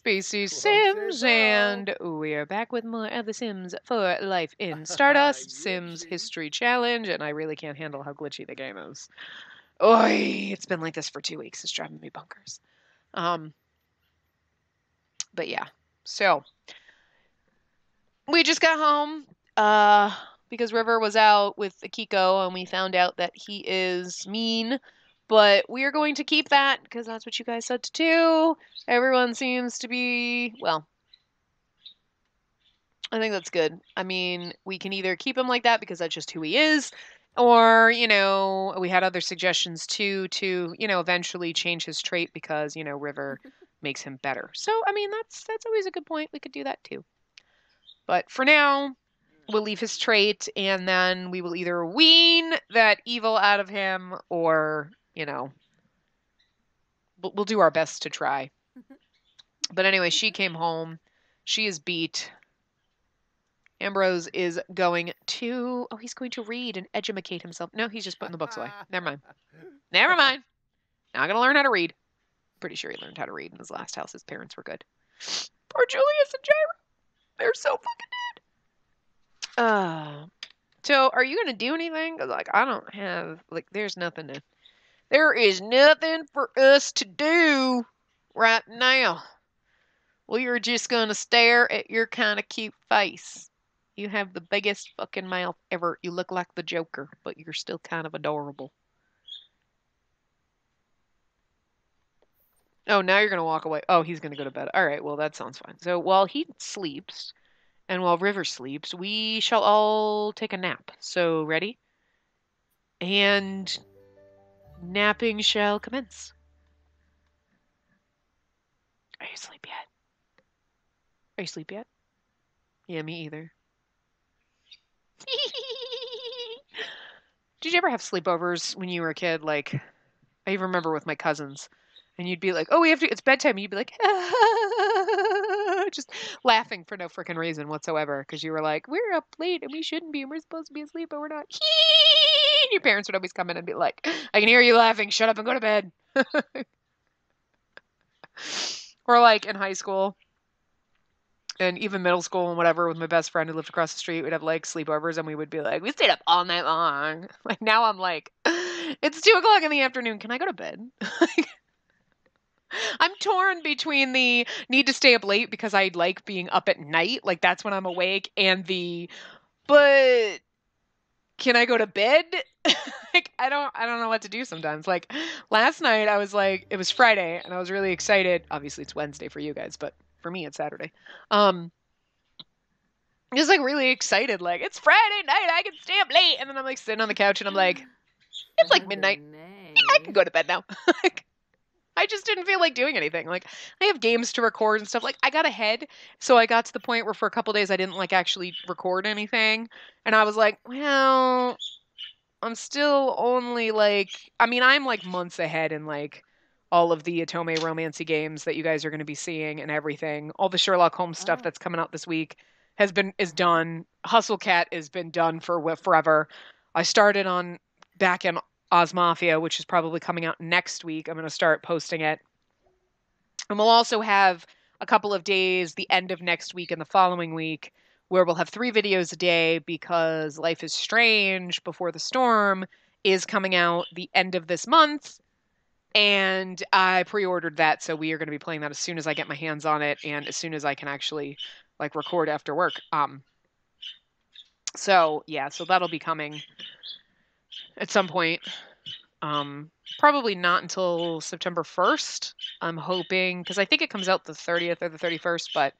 Spacey Sims, and we are back with more of the Sims for Life in Stardust Sims History Challenge, and I really can't handle how glitchy the game is. Oy, it's been like this for 2 weeks. It's driving me bonkers. But yeah, so we just got home because River was out with Akiko, and we found out that he is mean. But we are going to keep that because that's what you guys said to do. Everyone seems to be, well, I think that's good. I mean, we can either keep him like that because that's just who he is, or, we had other suggestions too to, eventually change his trait because, River makes him better. So, I mean, that's always a good point. We could do that too. But for now, we'll leave his trait, and then we will either wean that evil out of him or, we'll do our best to try. But anyway, she came home. She is beat. Ambrose is going to... Oh, he's going to read and edumacate himself. No, he's just putting the books away. Never mind. Never mind. Not going to learn how to read. Pretty sure he learned how to read in his last house. His parents were good. Poor Julius and Jaira. They're so fucking dead. So, are you going to do anything? Because, I don't have... there's nothing to... There is nothing for us to do right now. We are just going to stare at your kind of cute face. You have the biggest fucking mouth ever. You look like the Joker, but you're still kind of adorable. Oh, now you're going to walk away. Oh, he's going to go to bed. All right, well, that sounds fine. So while he sleeps and while River sleeps, we shall all take a nap. So, ready? And napping shall commence. Are you asleep yet? Are you asleep yet? Yeah, me either. Did you ever have sleepovers when you were a kid? I even remember with my cousins. And you'd be like, oh, it's bedtime. And you'd be like, just laughing for no freaking reason whatsoever. Because you were like, we're up late and we shouldn't be. And we're supposed to be asleep, but we're not. And your parents would always come in and be like, I can hear you laughing. Shut up and go to bed. Or in high school. And even middle school and whatever, with my best friend who lived across the street, we'd have sleepovers and we would be like, we stayed up all night long. Now I'm like, it's 2:00 in the afternoon. Can I go to bed? I'm torn between the need to stay up late because I like being up at night. That's when I'm awake, and but can I go to bed? I don't know what to do sometimes. Last night I was it was Friday and I was really excited. Obviously it's Wednesday for you guys, but for me it's Saturday. Just really excited. It's Friday night. I can stay up late. And then I'm sitting on the couch and I'm it's midnight. I can go to bed now. I just didn't feel like doing anything. I have games to record and stuff. I got ahead. So I got to the point where for a couple days I didn't actually record anything. And I was well, I'm still only I'm months ahead in all of the Otome romancy games that you guys are going to be seeing and everything. All the Sherlock Holmes stuff that's coming out this week is done. Hustle Cat has been done for forever. I started on back in Oz Mafia, which is probably coming out next week. I'm going to start posting it. And we'll also have a couple of days, the end of next week and the following week, where we'll have 3 videos a day because Life is Strange Before the Storm is coming out the end of this month. And I pre-ordered that, so we are going to be playing that as soon as I get my hands on it and as soon as I can actually record after work. So that'll be coming at some point. Probably not until September 1st. I'm hoping, because I think it comes out the 30th or the 31st, but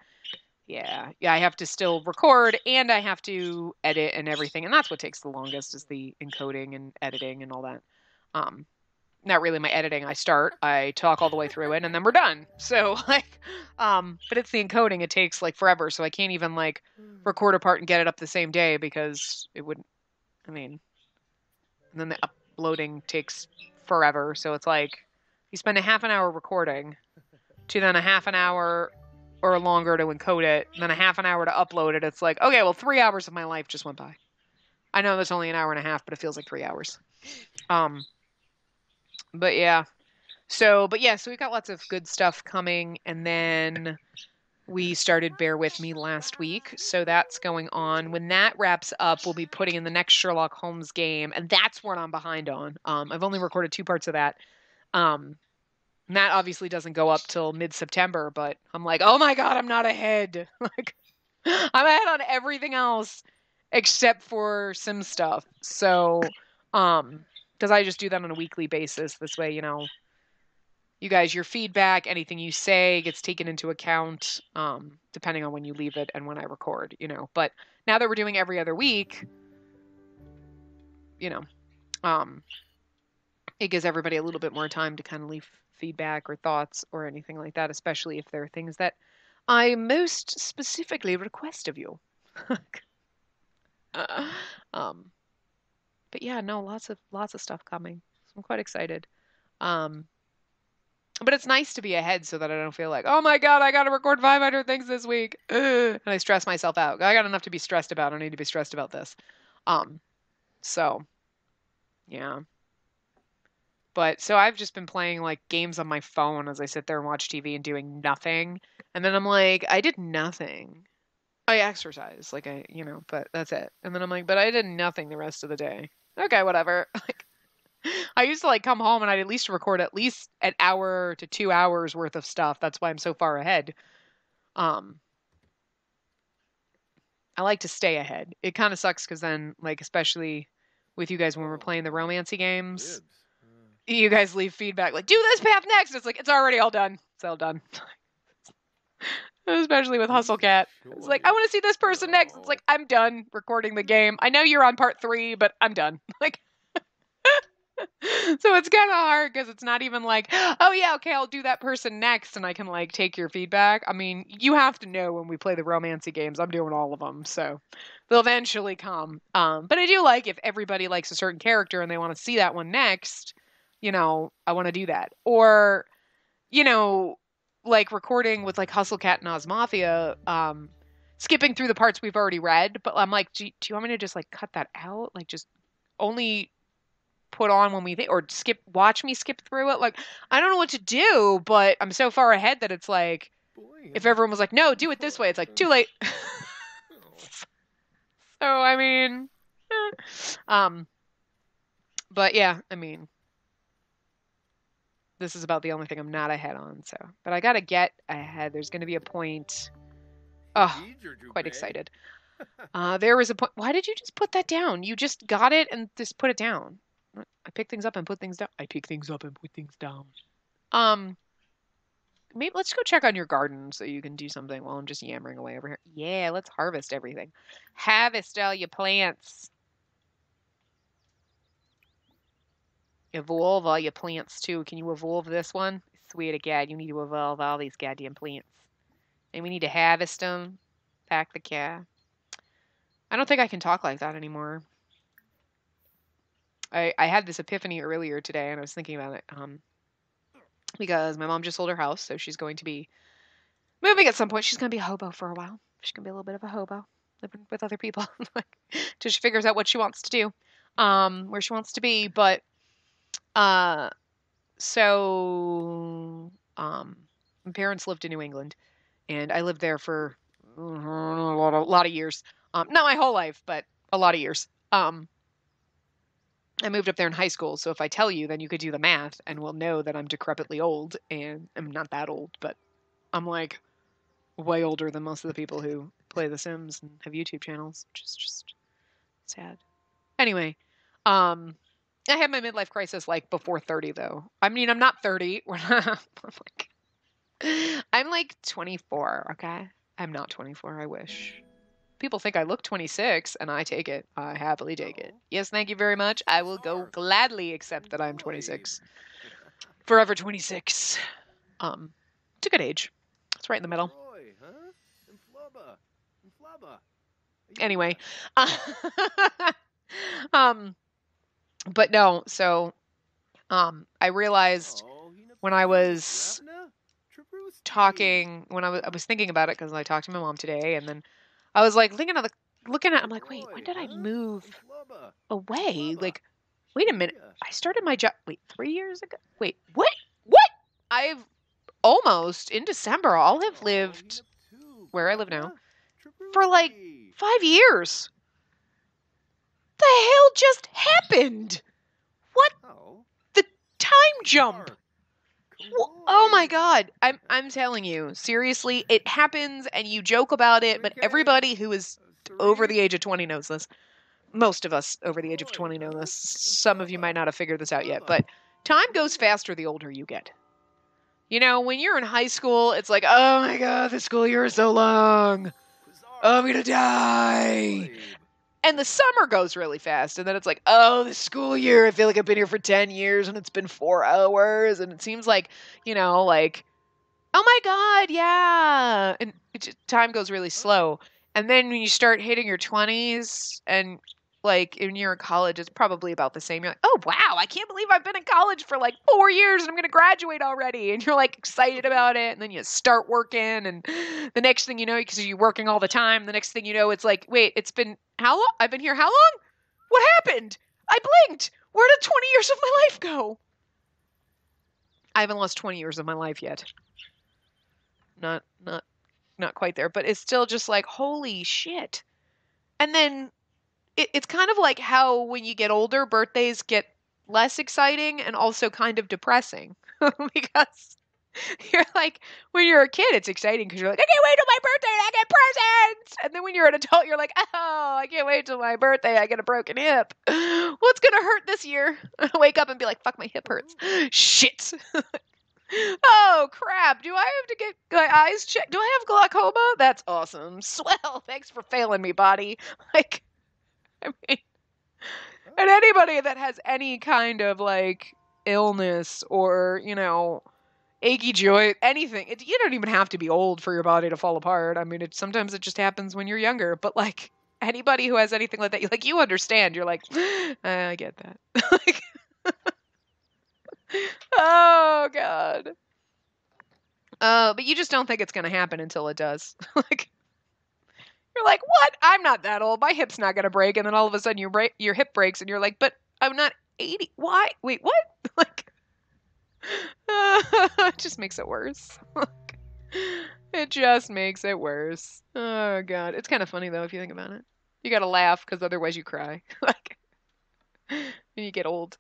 yeah, I have to still record and I have to edit and everything, and that's what takes the longest is the encoding and editing and all that. Not really my editing. I talk all the way through it and then we're done. So but it's the encoding. It takes forever. So I can't even record a part and get it up the same day because it wouldn't, and then the uploading takes forever. So it's you spend a half an hour recording to then a half an hour or longer to encode it, and then a half an hour to upload it. It's okay, well, 3 hours of my life just went by. I know that's only an hour and a half, but it feels like 3 hours. But yeah. So, but yeah, so we've got lots of good stuff coming, and then we started Bear With Me last week, so that's going on. When that wraps up, we'll be putting in the next Sherlock Holmes game, and that's what I'm behind on. I've only recorded 2 parts of that. And that obviously doesn't go up till mid-September, but I'm like, oh my god, I'm not ahead. Like, I'm ahead on everything else except for Sim stuff. So, because I just do that on a weekly basis. This way, you know, you guys, your feedback, anything you say gets taken into account, depending on when you leave it and when I record, you know. But now that we're doing every other week, you know, it gives everybody a little bit more time to kind of leave feedback or thoughts or anything like that, especially if there are things that I most specifically request of you. But yeah, no, lots of stuff coming. So I'm quite excited. But it's nice to be ahead so that I don't feel like, oh my god, I got to record 500 things this week, and I stress myself out. I got enough to be stressed about. I don't need to be stressed about this. So yeah. But so I've just been playing like games on my phone as I sit there and watch TV and doing nothing. And then I'm like, I did nothing. I exercise, like but that's it. And then I'm like, but I did nothing the rest of the day. Okay, whatever. Like, I used to like come home and I'd at least record at least an hour to 2 hours worth of stuff. That's why I'm so far ahead. I like to stay ahead. It kind of sucks because then, like, especially with you guys when we're playing the romancy games, you guys leave feedback like, do this path next. It's like, it's already all done. It's all done. Especially with Hustle Cat. It's like, I want to see this person next. It's like, I'm done recording the game. I know you're on part 3, but I'm done. Like, so it's kind of hard because it's not even like, oh yeah, okay, I'll do that person next and I can like take your feedback. I mean, you have to know when we play the romancy games, I'm doing all of them. So they'll eventually come. But I do like if everybody likes a certain character and they want to see that one next, you know, I want to do that. Or, you know, like recording with like Hustle Cat and Oz Mafia, skipping through the parts we've already read. But I'm like, do you want me to just like cut that out? Like just only put on when we think, or watch me skip through it. Like, I don't know what to do, but I'm so far ahead that it's like, if everyone was like, no, do it this way, it's like too late. So, I mean, but yeah, I mean, this is about the only thing I'm not ahead on. So, but I got to get ahead. There's going to be a point. Oh, quite excited. There was a point. Why did you just put that down? You just got it and just put it down. I pick things up and put things down. I pick things up and put things down. Maybe let's go check on your garden so you can do something while I'm just yammering away over here. Yeah, let's harvest everything. Harvest all your plants. Evolve all your plants too. Can you evolve this one? I swear to God, you need to evolve all these goddamn plants. And we need to harvest them. Pack the car. I don't think I can talk like that anymore. I had this epiphany earlier today, and I was thinking about it, because my mom just sold her house, so she's going to be moving at some point. She's going to be a hobo for a while. She's going to be a little bit of a hobo, living with other people, till she figures out what she wants to do, where she wants to be. But my parents lived in New England, and I lived there for a lot of years. Not my whole life, but a lot of years. I moved up there in high school, so if I tell you, then you could do the math and we'll know that I'm decrepitly old, and I'm not that old, but I'm like way older than most of the people who play The Sims and have YouTube channels, which is just sad. Anyway, I had my midlife crisis like before 30 though. I mean, I'm not 30. I'm like 24, okay? I'm not 24, I wish. People think I look 26, and I take it. I happily take it. Yes, thank you very much. I will go gladly accept that I'm 26. Forever 26. It's a good age. It's right in the middle. Anyway. But no, so I realized when I was talking, when I was thinking about it, because I talked to my mom today, and then I was like looking at I'm like, wait, when did I move away? Like, wait a minute. I started my job, 3 years ago? Wait, what? What? I've almost, in December, I'll have lived where I live now for like 5 years. The hell just happened? What? The time jump. Oh my God. I'm telling you, seriously, it happens and you joke about it, but everybody who is over the age of 20 knows this. Most of us over the age of 20 know this. Some of you might not have figured this out yet, but time goes faster the older you get. You know, when you're in high school, it's like, oh my God, the school year is so long. Oh, I'm going to die. And the summer goes really fast. And then it's like, oh, the school year, I feel like I've been here for 10 years and it's been 4 hours. And it seems like, you know, like, oh my God, yeah. And time goes really slow. And then when you start hitting your 20s and like when you're in college, it's probably about the same. You're like, oh, wow, I can't believe I've been in college for like 4 years and I'm going to graduate already. And you're like excited about it. And then you start working. And the next thing you know, because you're working all the time, the next thing you know, it's like, wait, it's been how long? I've been here how long? What happened? I blinked. Where did 20 years of my life go? I haven't lost 20 years of my life yet. Not quite there, but it's still just like, holy shit. And then it's kind of like how when you get older, birthdays get less exciting and also kind of depressing because you're like, when you're a kid, it's exciting because you're like, I can't wait till my birthday and I get presents. And then when you're an adult, you're like, oh, I can't wait till my birthday. I get a broken hip. What's going to hurt this year? I wake up and be like, fuck, my hip hurts. Shit. Oh, crap. Do I have to get my eyes checked? Do I have glaucoma? That's awesome. Swell. Thanks for failing me, body. Like, I mean, and anybody that has any kind of like illness or, you know, achy joint, anything, you don't even have to be old for your body to fall apart. I mean, sometimes it just happens when you're younger, but like anybody who has anything like that, like you understand, you're like, I get that. Like, oh God. But you just don't think it's going to happen until it does. Like, you're like, what? I'm not that old. My hip's not going to break. And then all of a sudden your hip breaks and you're like, but I'm not 80. Why? Wait, what? Like, it just makes it worse. It just makes it worse. Oh, God. It's kind of funny, though, if you think about it. You got to laugh because otherwise you cry. Like, when you get old.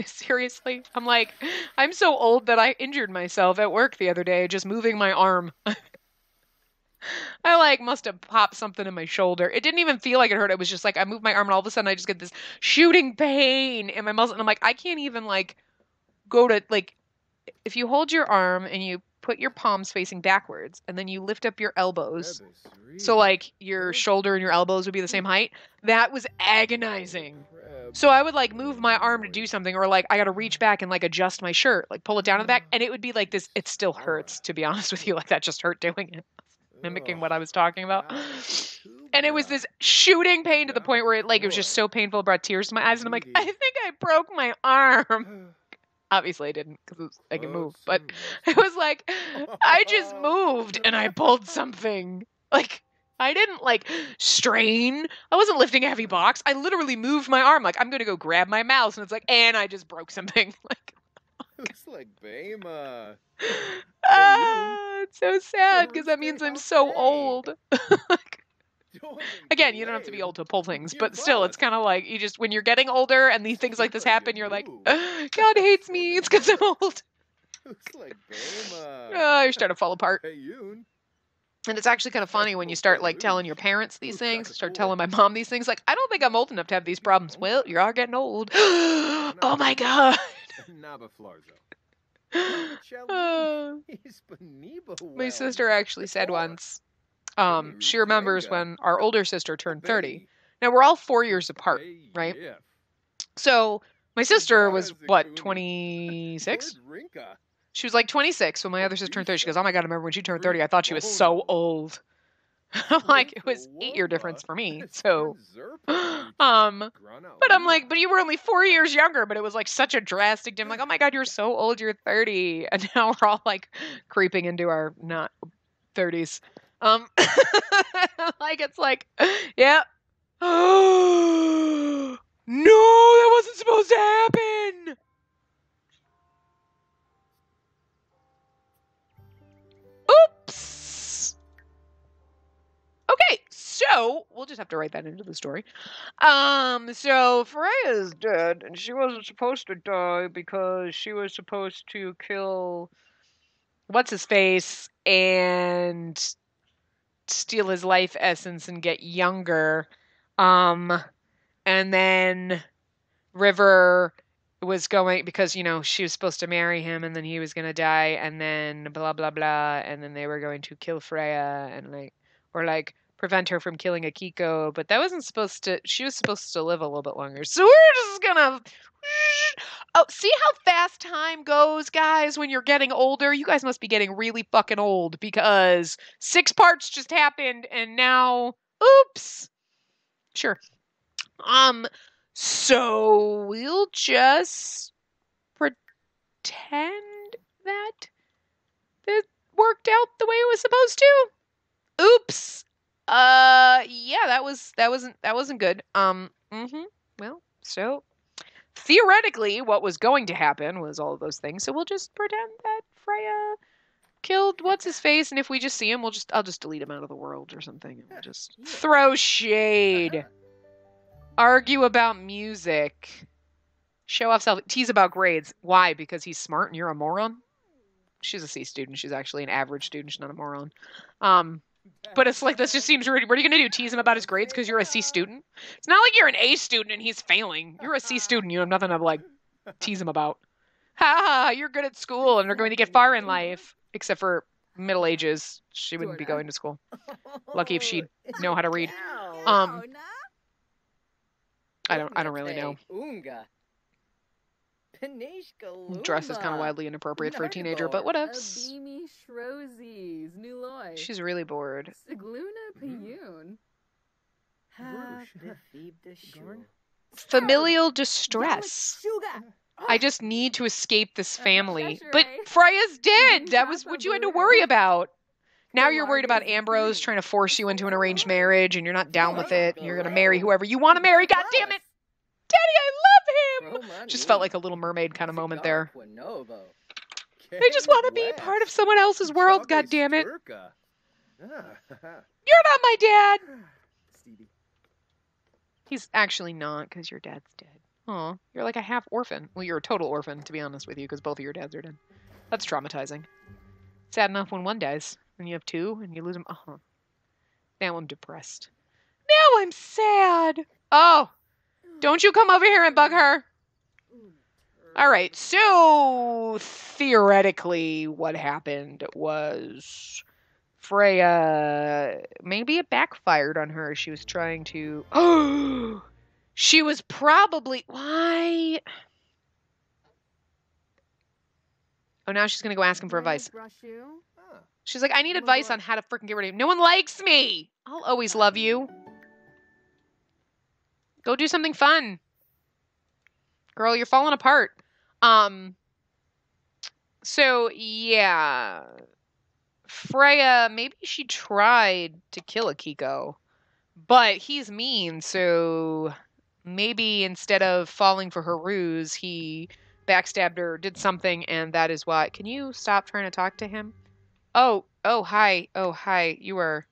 Seriously? I'm like, I'm so old that I injured myself at work the other day just moving my arm. I like must have popped something in my shoulder. It didn't even feel like it hurt. It was just like I moved my arm and all of a sudden I just get this shooting pain in my muscle. And I'm like, I can't even like go to like, if you hold your arm and you put your palms facing backwards and then you lift up your elbows. So like your shoulder and your elbows would be the same height. That was agonizing. So I would like move my arm to do something or like I got to reach back and like adjust my shirt, like pull it down to the back. And it would be like this. It still hurts, to be honest with you. Like that just hurt doing it. Mimicking what I was talking about. And it was this shooting pain to the point where it was just so painful, it brought tears to my eyes. And I'm like, I think I broke my arm. Obviously I didn't because I can move. But it was like, I just moved and I pulled something. Like, I didn't like strain. I wasn't lifting a heavy box. I literally moved my arm. Like, I'm going to go grab my mouse. And it's like, and I just broke something. Like, it's like Bama. It's so sad because that means I'm so old. Again, you don't have to be old to pull things, but still, it's kind of like you just, when you're getting older and these things like this happen, you're like, God hates me. It's because I'm old. It's like Bama. You're starting to fall apart. And it's actually kind of funny when you start like telling your parents these things, start telling my mom these things. Like, I don't think I'm old enough to have these problems. Well, you are getting old. Oh my God. My sister actually said once, she remembers when our older sister turned 30. Now, we're all 4 years apart, right? So my sister was, what, 26? She was like 26 when my other sister turned 30. She goes, oh my God, I remember when she turned 30. I thought she was so old. I'm like, it was 8-year difference for me. So, but I'm like, but you were only 4 years younger, but it was like such a drastic difference. Like, oh my God, you're so old. You're 30. And now we're all like creeping into our not 30s. Like, it's like, yeah. No, that wasn't supposed to happen. So we'll just have to write that into the story. So Freya's dead, and she wasn't supposed to die because she was supposed to kill what's his face and steal his life essence and get younger. And then River was going because she was supposed to marry him and then he was going to die and then blah blah blah and then they were going to kill Freya and prevent her from killing Akiko, but that wasn't supposed to. She was supposed to live a little bit longer. So we're just gonna. Oh, see how fast time goes, guys, when you're getting older? You guys must be getting really fucking old because 6 parts just happened and now, oops. Sure. So we'll just pretend that it worked out the way it was supposed to. Oops. Yeah, that wasn't good. Well, so theoretically, what was going to happen was all of those things. So we'll just pretend that Freya killed what's his face, and if we just see him, I'll just delete him out of the world or something. And we'll just throw shade, argue about music, show off self, tease about grades. Why? Because he's smart and you're a moron. She's a C student. She's actually an average student. She's not a moron. But it's like, this just seems rude. What are you going to do? Tease him about his grades because you're a C student? It's not like you're an A student and he's failing. You're a C student. You have nothing to, tease him about. Ha ha, you're good at school and are going to get far in life. Except for Middle Ages. She wouldn't be going to school. Lucky if she'd know how to read. I don't really know. Dress is kind of wildly inappropriate for a teenager, but whatevs. She's really bored. Familial distress. I just need to escape this family. But Freya's dead. That was what you had to worry about. Now you're worried about Ambrose trying to force you into an arranged marriage, and you're not down with it. And you're going to marry whoever you want to marry. God damn it. Daddy, I love him! Just felt like a Little Mermaid kind of moment there. I just want to be part of someone else's world, God damn it. You're not my dad! He's actually not, because your dad's dead. Aw, you're like a half orphan. Well, you're a total orphan, to be honest with you, because both of your dads are dead. That's traumatizing. Sad enough when one dies, and you have 2, and you lose them. Now I'm depressed. Now I'm sad! Oh! Don't you come over here and bug her. All right, so theoretically what happened was Freya, maybe it backfired on her. She was trying to... Oh! She was probably... Why? Oh, now she's going to go ask him for advice. She's like, I need advice on how to freaking get rid of him. No one likes me. I'll always love you. Go do something fun. Girl, you're falling apart. So, yeah. Freya, maybe she tried to kill Akiko. But he's mean, so maybe instead of falling for her ruse, he backstabbed her, did something, and that is why. Can you stop trying to talk to him? Oh, hi. Oh, hi. You are...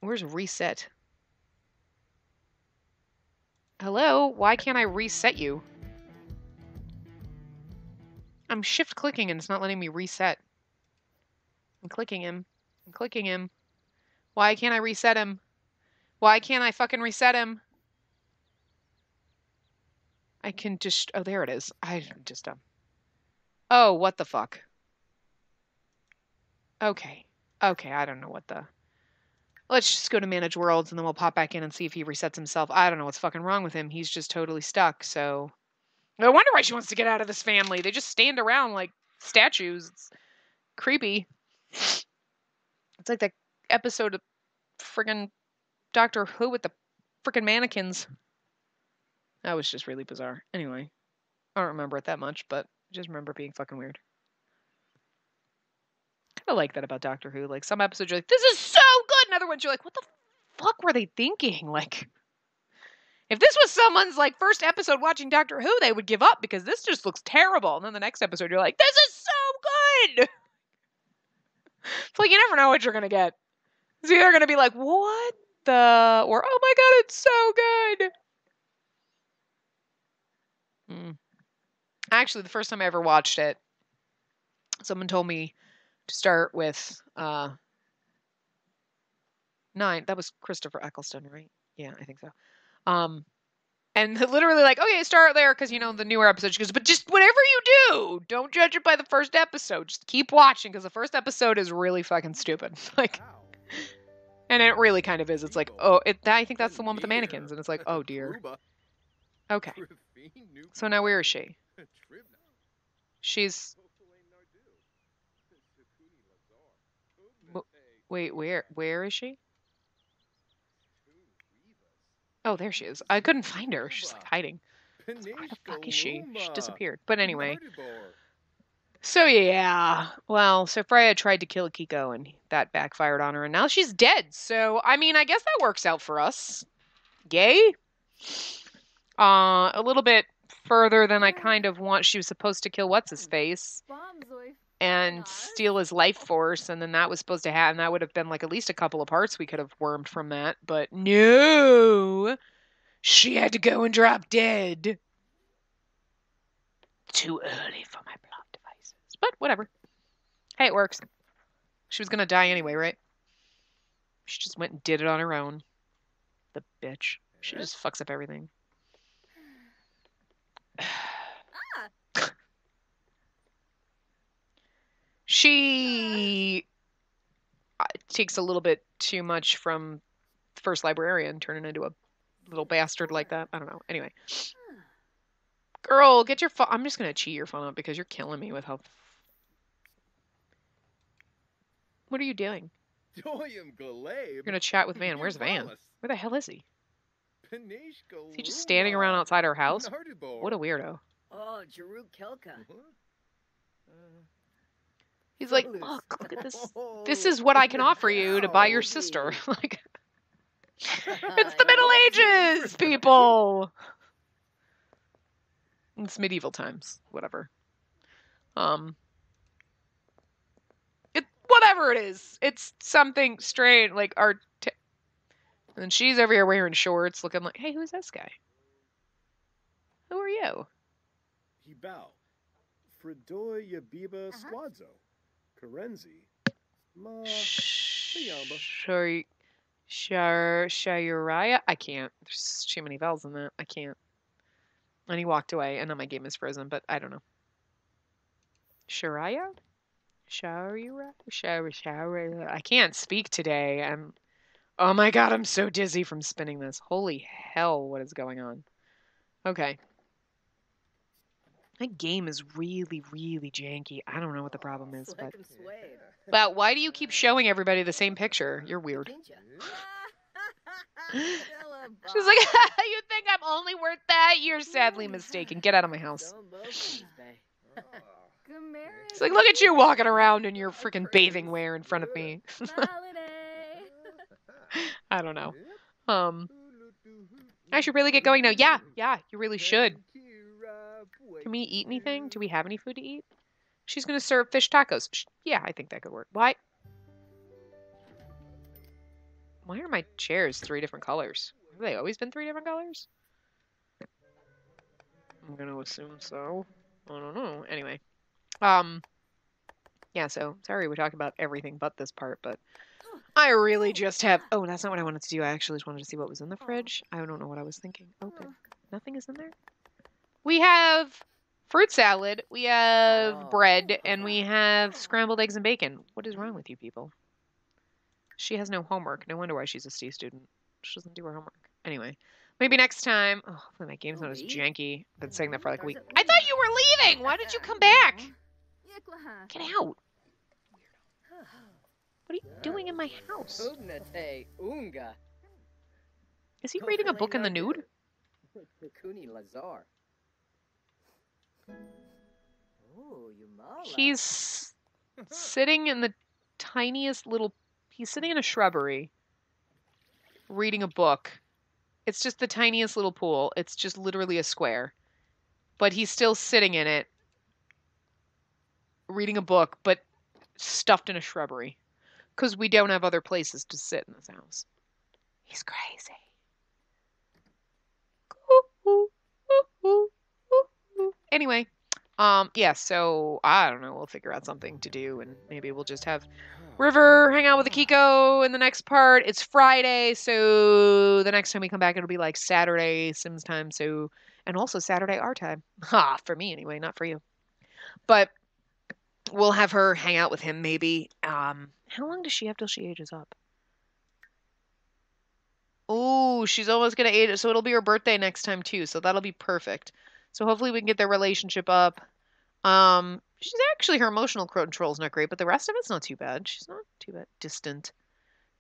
Where's reset? Hello? Why can't I reset you? I'm shift clicking and it's not letting me reset. I'm clicking him. I'm clicking him. Why can't I reset him? Why can't I fucking reset him? I can just... Oh, there it is. I just... Oh, what the fuck? Okay. Okay, I don't know what the... Let's just go to Manage Worlds and then we'll pop back in and see if he resets himself. I don't know what's fucking wrong with him. He's just totally stuck, so... No wonder why she wants to get out of this family. They just stand around like statues. It's creepy. It's like that episode of friggin' Doctor Who with the friggin' mannequins. That was just really bizarre. Anyway, I don't remember it that much, but I just remember it being fucking weird. I like that about Doctor Who. Like, some episodes you're like, this is so good! And other ones you're like, what the fuck were they thinking? Like, if this was someone's, like, first episode watching Doctor Who, they would give up because this just looks terrible. And then the next episode you're like, this is so good! It's like, you never know what you're gonna get. It's either going to be like, what the, or, oh my God, it's so good. Actually, the first time I ever watched it, someone told me to start with 9. That was Christopher Eccleston, right? Yeah, I think so. And literally like, okay, start there because, the newer episode. She goes, but just whatever you do, don't judge it by the first episode. Just keep watching because the first episode is really fucking stupid. Like, and it really kind of is. It's like, oh, I think that's the one with the mannequins. And it's like, oh, dear. Okay. So now where is she? She's... Wait, where is she? Oh, there she is. I couldn't find her. She's like hiding. Like, where the fuck is she? She disappeared. But anyway. So yeah. Well, so Freya tried to kill Akiko and that backfired on her and now she's dead. So, I mean, I guess that works out for us. Yay? A little bit further than I kind of want. She was supposed to kill what's-his-face and steal his life force, and then that was supposed to happen. That would have been like at least a couple of parts we could have wormed from that, but no! She had to go and drop dead. Too early for my plot devices. But whatever. Hey, it works. She was gonna die anyway, right? She just went and did it on her own. The bitch. She just fucks up everything. She takes a little bit too much from the first librarian, turning into a little bastard like that. I don't know. Anyway. Girl, get your phone. I'm just going to cheat your phone up because you're killing me with how... What are you doing? You're going to chat with Van. Where's Van? Where the hell is he? Is he just standing around outside our house? What a weirdo. Oh, Jeru Kelka. He's like, look at this. This is what I can offer you to buy your sister. Like, it's the Middle Ages, people. It's medieval times. Whatever. Whatever it is. It's something strange. Like, and she's over here wearing shorts, looking like, hey, who's this guy? Who are you? Hibao. Fredoya Biba Squadzo. Karenzi. Ma. Shayuraya? I can't. There's too many vowels in that. I can't. And he walked away, and now my game is frozen, but I don't know. Shariah? Shayuraya? I can't speak today. Oh my god, I'm so dizzy from spinning this. Holy hell, what is going on? Okay. My game is really, really janky. I don't know what the problem is, but why do you keep showing everybody the same picture? You're weird. She's like, you think I'm only worth that? You're sadly mistaken. Get out of my house. It's like, look at you walking around in your freaking bathing wear in front of me. I don't know. I should really get going now. Yeah, you really should. Can we eat anything? Do we have any food to eat? She's going to serve fish tacos. Yeah, I think that could work. Why are my chairs 3 different colors? Have they always been 3 different colors? I'm going to assume so. I don't know. Anyway. Yeah, so sorry we talked about everything but this part, but I really just have... Oh, that's not what I wanted to do. I actually just wanted to see what was in the fridge. I don't know what I was thinking. Open. Nothing is in there? We have fruit salad, we have bread, and we have scrambled eggs and bacon. What is wrong with you people? She has no homework. No wonder why she's a C student. She doesn't do her homework. Anyway, maybe next time... Oh, hopefully my game's not as janky. I've been saying that for like a week. I thought you were leaving! Why did you come back? Get out. What are you doing in my house? Is he reading a book in the nude? He's sitting in the tiniest little... He's sitting in a shrubbery, reading a book. It's just the tiniest little pool. It's just literally a square. But he's still sitting in it, reading a book, but stuffed in a shrubbery. because we don't have other places to sit in this house. He's crazy. Anyway, yeah, so I don't know, we'll figure out something to do and maybe we'll just have River hang out with Akiko in the next part. It's Friday, so the next time we come back it'll be like Saturday Sims time, so and also Saturday our time. Ha, for me anyway, not for you. But we'll have her hang out with him maybe. How long does she have till she ages up? Oh, she's almost gonna age it, so it'll be her birthday next time too, so that'll be perfect. So hopefully we can get their relationship up. She's actually her emotional control's not great, but the rest of it's not too bad. She's not too bad. Distant.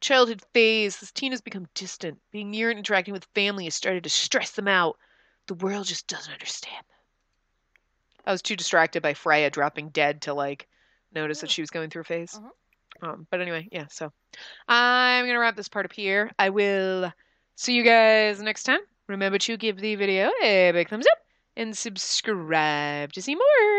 Childhood phase. This teen has become distant. Being near and interacting with family has started to stress them out. The world just doesn't understand them. I was too distracted by Freya dropping dead to like notice that she was going through a phase. But anyway, yeah, so I'm gonna wrap this part up here. I will see you guys next time. Remember to give the video a big thumbs up and subscribe to see more.